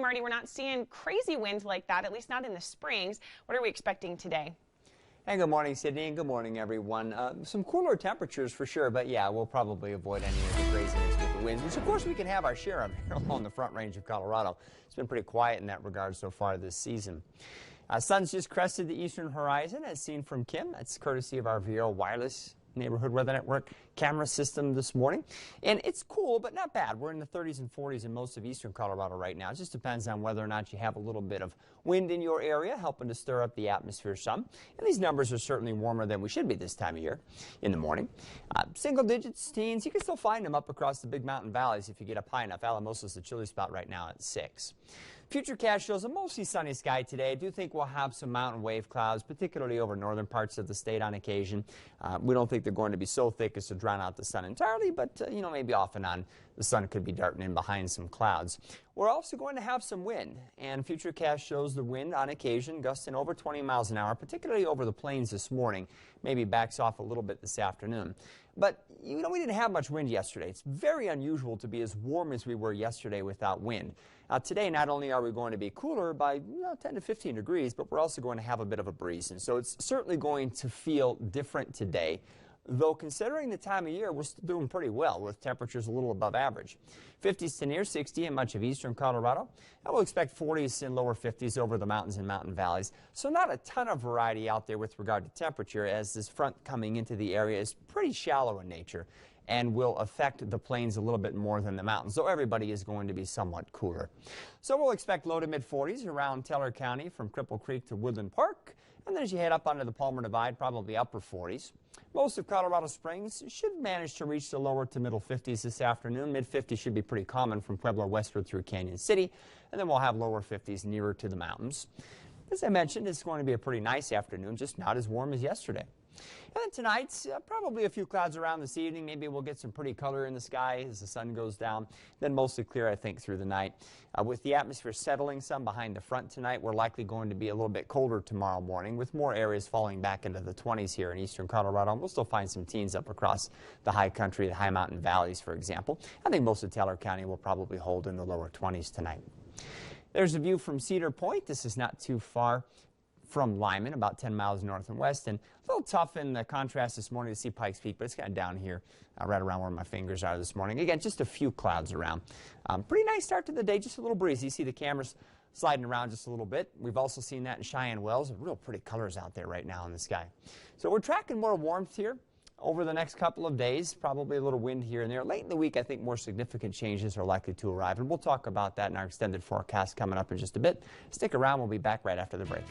Marty, we're not seeing crazy winds like that, at least not in the Springs. What are we expecting today? Hey, good morning, Sydney, and good morning, everyone. Some cooler temperatures for sure, but yeah, we'll probably avoid any of the craziness with the winds, which of course we can have our share of here along the Front Range of Colorado. It's been pretty quiet in that regard so far this season. Sun's just crested the eastern horizon, as seen from Kim. That's courtesy of our Vero wireless neighborhood weather network camera system this morning. And it's cool, but not bad. We're in the 30s and 40s in most of eastern Colorado right now. It just depends on whether or not you have a little bit of wind in your area, helping to stir up the atmosphere some. And these numbers are certainly warmer than we should be this time of year in the morning. Single digits, teens, you can still find them up across the big mountain valleys if you get up high enough. Alamosa's the chilly spot right now at 6. Futurecast shows a mostly sunny sky today. I do think we'll have some mountain wave clouds, particularly over northern parts of the state on occasion. We don't think they're going to be so thick as to drown out the sun entirely, but maybe off and on the sun could be darting in behind some clouds. We're also going to have some wind, and Futurecast shows the wind on occasion gusting over 20 miles an hour, particularly over the plains this morning. Maybe backs off a little bit this afternoon. But, we didn't have much wind yesterday. It's very unusual to be as warm as we were yesterday without wind. Today, not only are we going to be cooler by 10 to 15 degrees, but we're also going to have a bit of a breeze. And so it's certainly going to feel different today. Though considering the time of year, we're still doing pretty well with temperatures a little above average. 50s to near 60 in much of eastern Colorado. And we'll expect 40s and lower 50s over the mountains and mountain valleys. So not a ton of variety out there with regard to temperature, as this front coming into the area is pretty shallow in nature and will affect the plains a little bit more than the mountains, so everybody is going to be somewhat cooler. So we'll expect low to mid 40s around Teller County from Cripple Creek to Woodland Park, and then as you head up onto the Palmer Divide, probably upper 40s. Most of Colorado Springs should manage to reach the lower to middle 50s this afternoon. Mid 50s should be pretty common from Pueblo westward through Canyon City, and then we'll have lower 50s nearer to the mountains. As I mentioned, it's going to be a pretty nice afternoon, just not as warm as yesterday. And then tonight, probably a few clouds around this evening. Maybe we'll get some pretty color in the sky as the sun goes down. Then mostly clear, I think, through the night. With the atmosphere settling some behind the front tonight, we're likely going to be a little bit colder tomorrow morning, with more areas falling back into the 20s here in eastern Colorado. And we'll still find some teens up across the high country, the high mountain valleys, for example. I think most of Teller County will probably hold in the lower 20s tonight. There's a view from Cedar Point. This is not too far from Lyman, about 10 miles north and west, and a little tough in the contrast this morning to see Pikes Peak, but it's kind of down here right around where my fingers are this morning. Again, just a few clouds around. Pretty nice start to the day, just a little breezy. You see the cameras sliding around just a little bit. We've also seen that in Cheyenne Wells. Real pretty colors out there right now in the sky. So we're tracking more warmth here over the next couple of days, probably a little wind here and there. Late in the week, I think more significant changes are likely to arrive, and we'll talk about that in our extended forecast coming up in just a bit. Stick around. We'll be back right after the break.